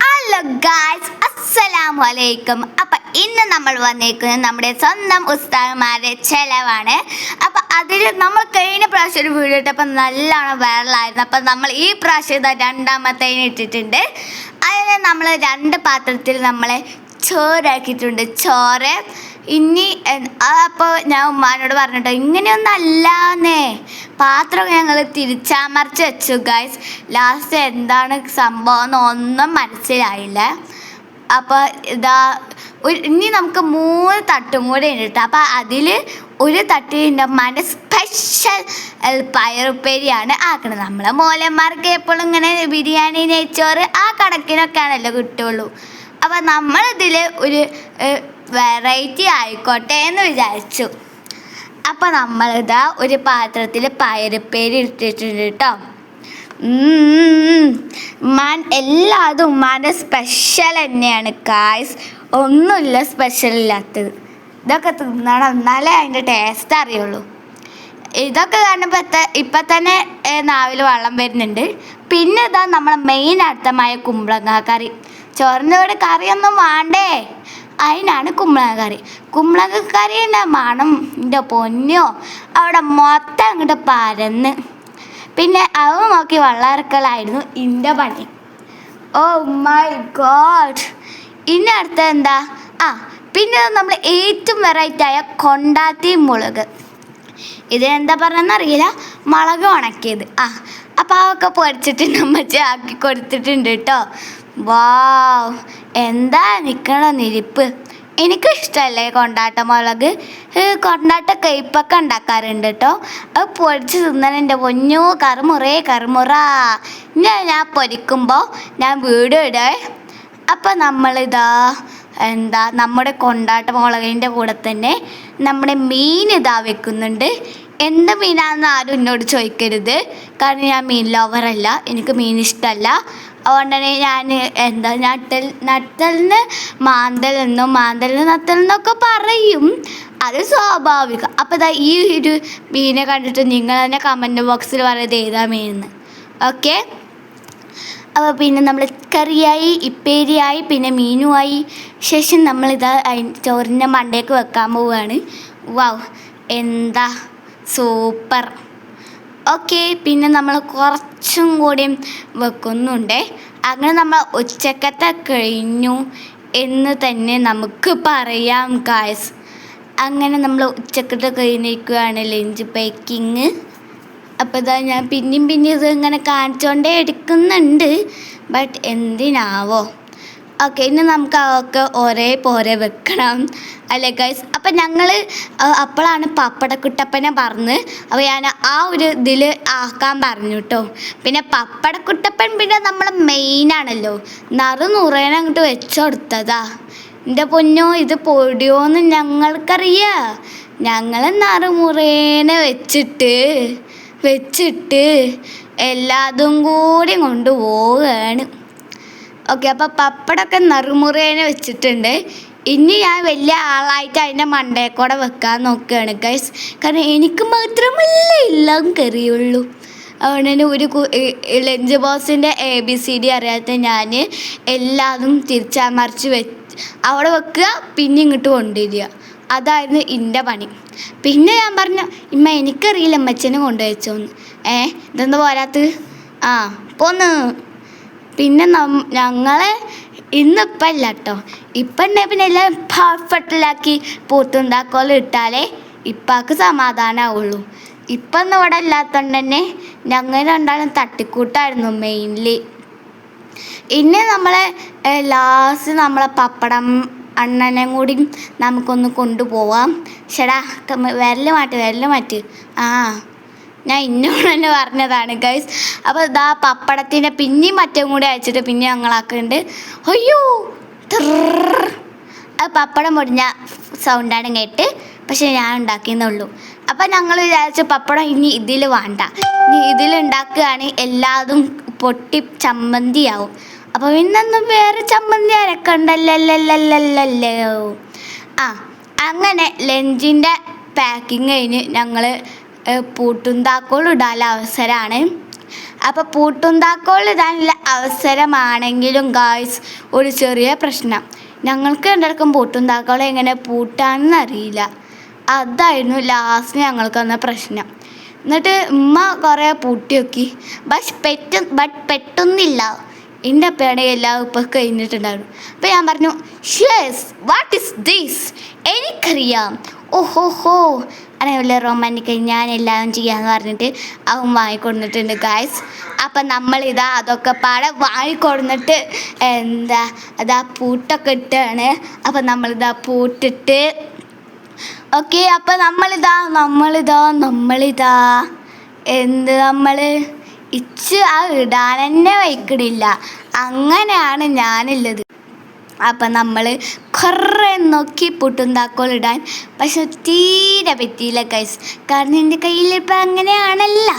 Hello guys, അസ്സലാമു അലൈക്കും. അപ്പം ഇന്ന് നമ്മൾ വന്നിരിക്കുന്നത് നമ്മുടെ സ്വന്തം ഉസ്താദുമാരുടെ ചെലവാണ്. അപ്പം അതിൽ നമ്മൾ കഴിഞ്ഞ പ്രാവശ്യം ഒരു വീഡിയോ ഇട്ടപ്പോൾ നല്ലോണം വൈറലായിരുന്നു. അപ്പം നമ്മൾ ഈ പ്രാവശ്യം രണ്ടാമത്തേന് ഇട്ടിട്ടുണ്ട്. അതിൽ നമ്മൾ 2 പാത്രത്തിൽ നമ്മളെ ചോറാക്കിയിട്ടുണ്ട്. ചോറ് ഇനി അപ്പോൾ ഞാൻ ഉമ്മാനോട് പറഞ്ഞിട്ടോ, ഇങ്ങനെയൊന്നും അല്ലാന്നേ, പാത്രം ഞങ്ങൾ തിരിച്ചമർച്ച് വെച്ചു ഗൈസ്. ലാസ്റ്റ് എന്താണ് സംഭവം എന്നൊന്നും മനസ്സിലായില്ല. അപ്പോൾ ഇനി നമുക്ക് 3 തട്ടും കൂടെ ഉണ്ട് കേട്ടോ. അപ്പോൾ അതിൽ ഒരു തട്ടിൻ്റെ ഉമ്മാൻ്റെ സ്പെഷ്യൽ പയറുപ്പേരിയാണ് ആക്കുന്നത്. നമ്മളെ മോലന്മാർക്ക് എപ്പോഴും ഇങ്ങനെ ബിരിയാണി, നെയ്ച്ചോറ് ആ കണക്കിനൊക്കെ ആണല്ലോ കിട്ടുള്ളൂ. അപ്പോൾ നമ്മളിതിൽ ഒരു വെറൈറ്റി ആയിക്കോട്ടെ എന്ന് വിചാരിച്ചു. അപ്പോൾ നമ്മളിതാ ഒരു പാത്രത്തിൽ പയറുപ്പേരി ഇട്ടിട്ടുണ്ട് കേട്ടോ. എല്ലാതും ഉമ്മാൻ്റെ സ്പെഷ്യൽ തന്നെയാണ് ഗായ്സ്. ഒന്നുമില്ല സ്പെഷ്യൽ ഇല്ലാത്തത്. ഇതൊക്കെ തിന്നണം, എന്നാലേ അതിൻ്റെ ടേസ്റ്റ് അറിയുള്ളൂ. ഇതൊക്കെ കാണുമ്പോൾ ഇപ്പം തന്നെ നാവിൽ വെള്ളം വരുന്നുണ്ട്. പിന്നെ ഇതാ നമ്മളെ മെയിൻ അർത്ഥമായ കുമ്പളങ്ങ കറി. ചോറിൻ്റെ കൂടെ കറിയൊന്നും വേണ്ടേ, അതിനാണ് കുമ്പളങ്ങ കറി. കുമ്പളങ്ങ കറീൻ്റെ മണം എൻ്റെ പൊന്നോ അവിടെ മൊത്തം അങ്ങോട്ട് പരന്ന്. പിന്നെ അത് നോക്കി വെള്ളം ഇറക്കലായിരുന്നു എൻ്റെ പണി. Oh my God. ഇനി അടുത്ത എന്താ, പിന്നെ നമ്മൾ ഏറ്റവും വെറൈറ്റി ആയ കൊണ്ടാത്തി മുളക്. ഇതിനെന്താ പറഞ്ഞെന്നറിയില്ല, മുളക് ഉണക്കിയത്. അപ്പോൾ അതൊക്കെ പൊരിച്ചിട്ട് നമ്മച്ച് ആക്കി കൊടുത്തിട്ടുണ്ട് കേട്ടോ. വാവ്, എന്താ നിൽക്കണ നിരിപ്പ്. എനിക്കിഷ്ടമല്ലേ കൊണ്ടാട്ട മുളക്. കൊണ്ടാട്ട കയ്പ്പൊക്കെ ഉണ്ടാക്കാറുണ്ട് കേട്ടോ. അത് പൊരിച്ച് തിന്നാൻ എൻ്റെ പൊന്നോ കറുമുറ. ഞാൻ പൊരിക്കുമ്പോൾ ഞാൻ വീഡിയോ ഇടേ. അപ്പം നമ്മളിതാ നമ്മുടെ കൊണ്ടാട്ട മുളകിൻ്റെ കൂടെ തന്നെ നമ്മുടെ മീൻ വെക്കുന്നുണ്ട്. എന്ത് മീനാണെന്ന് ആരും എന്നോട് ചോദിക്കരുത്, കാരണം ഞാൻ മീൻ ലവറല്ല, എനിക്ക് മീൻ ഇഷ്ടമല്ല. അതുകൊണ്ട് തന്നെ ഞാൻ നട്ടലിന് മാന്തലെന്നും മാന്തലിന് നത്തലെന്നൊക്കെ പറയും, അത് സ്വാഭാവികം. അപ്പോൾ ഈ ഒരു മീനെ കണ്ടിട്ട് നിങ്ങൾ തന്നെ കമൻറ്റ് ബോക്സിൽ പറയുന്നത് ഏതാ മീനെന്ന്. ഓക്കെ, അപ്പോൾ പിന്നെ നമ്മൾ കറിയായി, ഇപ്പേരിയായി, പിന്നെ മീനുമായി. ശേഷം നമ്മളിതാ ചോറിൻ്റെ മണ്ടയ്ക്ക് വെക്കാൻ പോവുകയാണ്. വാവ്, എന്താ സൂപ്പർ. ഓക്കെ, പിന്നെ നമ്മൾ കുറച്ചും കൂടി വെക്കുന്നുണ്ട്. അങ്ങനെ നമ്മൾ ഉച്ചക്കത്തെ കഴിഞ്ഞു എന്ന് തന്നെ നമുക്ക് പറയാം ഗായ്സ്. അങ്ങനെ നമ്മൾ ഉച്ചക്കത്തെ കഴിഞ്ഞിരിക്കുകയാണ്, ലഞ്ച് പാക്കിങ്. അപ്പോൾ ഇതാ ഞാൻ പിന്നെയും ഇത് ഇങ്ങനെ കാണിച്ചുകൊണ്ടേ എടുക്കുന്നുണ്ട്, ബട്ട് എന്തിനാവോ. ഓക്കെ, ഇനി നമുക്ക് അതൊക്കെ ഒരേപോലെ വെക്കണം അല്ലേ ഗൈസ്. അപ്പം ഞങ്ങൾ അപ്പോഴാണ് പപ്പടക്കുട്ടപ്പനെ പറഞ്ഞ്, അപ്പോൾ ഞാൻ ആ ഒരു ഇതിൽ ആക്കാൻ പറഞ്ഞു കേട്ടോ. പിന്നെ പപ്പടക്കുട്ടപ്പൻ പിന്നെ നമ്മളെ മെയിനാണല്ലോ, നറുനുറേനെ അങ്ങോട്ട് വെച്ചു കൊടുത്തതാ. എൻ്റെ പൊന്നോ, ഇത് പൊടിയോന്ന് ഞങ്ങൾക്കറിയാം. ഞങ്ങൾ നറുമുറേനെ വെച്ചിട്ട് എല്ലാതും കൂടി കൊണ്ട് പോവുകയാണ്. ഓക്കെ, അപ്പോൾ പപ്പടമൊക്കെ നറുമുറേനെ വെച്ചിട്ടുണ്ട്. ഇനി ഞാൻ വലിയ ആളായിട്ട് അതിൻ്റെ മണ്ടേക്കൂടെ വെക്കാൻ നോക്കുകയാണ് ഗൈസ്, കാരണം എനിക്ക് മാത്രമല്ല എല്ലാം കറിയുള്ളൂ. അതുകൊണ്ട് തന്നെ ഒരു ലഞ്ച് ബോക്സിൻ്റെ ABCD അറിയാത്ത ഞാൻ എല്ലാതും തിരിച്ചമർച്ച് അവിടെ വെക്കുക, പിന്നെ ഇങ്ങോട്ട് കൊണ്ടുവരിക. അതായിരുന്നു എൻ്റെ പണി. പിന്നെ ഞാൻ പറഞ്ഞു, ഇമ്മ എനിക്കറിയില്ല അമ്മച്ചനെ കൊണ്ടുവച്ചോന്ന്. ഇതെന്താ പോരാത്തത്, പോന്ന്. പിന്നെ ഞങ്ങളെ ഇന്നിപ്പം അല്ല കേട്ടോ, ഇപ്പം ഉണ്ടെങ്കിൽ പിന്നെ എല്ലാം പെർഫെക്റ്റിലാക്കി പൂത്തുണ്ടാക്കോളം ഇട്ടാലേ ഇപ്പാക്ക് സമാധാനമാവുള്ളൂ. ഇപ്പം ഒന്നും ഇവിടെ ഇല്ലാത്തതുകൊണ്ട് തന്നെ ഞങ്ങൾ രണ്ടാളും തട്ടിക്കൂട്ടായിരുന്നു മെയിൻലി. ഇനി നമ്മളെ ലാസ്റ്റ് നമ്മളെ പപ്പടം അണ്ണനെ കൂടി നമുക്കൊന്ന് കൊണ്ടുപോവാം. ചേടാ വിരൽ മാറ്റ്. ഞാൻ ഇന്നോട് തന്നെ പറഞ്ഞതാണ് ഗൈസ്. അപ്പോൾ ഇതാ പപ്പടത്തിൻ്റെ പിന്നെയും മറ്റും കൂടി അയച്ചിട്ട് പിന്നെ ഞങ്ങളാക്കുന്നുണ്ട്. അയ്യോ, അത് പപ്പടം പൊടിഞ്ഞ സൗണ്ടാണ് കേട്ട്, പക്ഷെ ഞാൻ ഉണ്ടാക്കിയെന്നുള്ളൂ. അപ്പം ഞങ്ങൾ വിചാരിച്ചു പപ്പടം ഇനി ഇതിൽ വേണ്ട, ഇനി ഇതിലുണ്ടാക്കുകയാണെങ്കിൽ എല്ലാതും പൊട്ടി ചമ്മന്തിയാവും. അപ്പോൾ പിന്നൊന്നും വേറെ ചമ്മന്തി അരക്കണ്ടല്ലോ. അങ്ങനെ ലഞ്ചിൻ്റെ പാക്കിങ് കഴിഞ്ഞ് ഞങ്ങൾ പൂട്ടും താക്കോലും ഇടാനുള്ള അവസരമാണ്. അപ്പോൾ പൂട്ടും താക്കോൽ ഇടാനുള്ള അവസരമാണെങ്കിലും ഗായ്സ് ഒരു ചെറിയ പ്രശ്നം, ഞങ്ങൾക്ക് രണ്ടാൾക്കും പൂട്ടും താക്കോൽ എങ്ങനെ പൂട്ടാണെന്ന് അറിയില്ല. അതായിരുന്നു ലാസ്റ്റ് ഞങ്ങൾക്ക് വന്ന പ്രശ്നം. എന്നിട്ട് ഉമ്മ കുറേ പൂട്ടി നോക്കി, ബട്ട് പെട്ടെന്നില്ല. എൻ്റെ അപ്പയുടെ എല്ലാം ഇപ്പം കഴിഞ്ഞിട്ടുണ്ടായിരുന്നു. അപ്പോൾ ഞാൻ പറഞ്ഞു, യെസ്, വാട്ട് ഈസ് ദിസ്, എനിക്കറിയാം, ഓഹോഹോ അങ്ങനെ വലിയ റൊമാൻറ്റിക്കായി ഞാൻ എല്ലാം ചെയ്യാമെന്ന് പറഞ്ഞിട്ട് അവൻ വാങ്ങിക്കൊടുത്തിട്ടുണ്ട് ഗായ്സ്. അപ്പം നമ്മളിതാ അതൊക്കെ പാടെ വാങ്ങിക്കൊടുന്നിട്ട് അതാ പൂട്ടൊക്കെ ഇട്ടാണ്. അപ്പം നമ്മളിതാ പൂട്ടിട്ട് ഓക്കെ. അപ്പം നമ്മളിതാ നമ്മൾ ആ ഇടാൻ തന്നെ വയ്ക്കണില്ല. അങ്ങനെയാണ് ഞാനുള്ളത്. അപ്പം നമ്മൾ കുറേ നോക്കി പൂട്ടും താക്കോൽ ഇടാൻ, പക്ഷെ തീരെ പറ്റിയില്ല ഗൈസ്. കാരണം എൻ്റെ കയ്യിൽ ഇപ്പം അങ്ങനെയാണല്ല.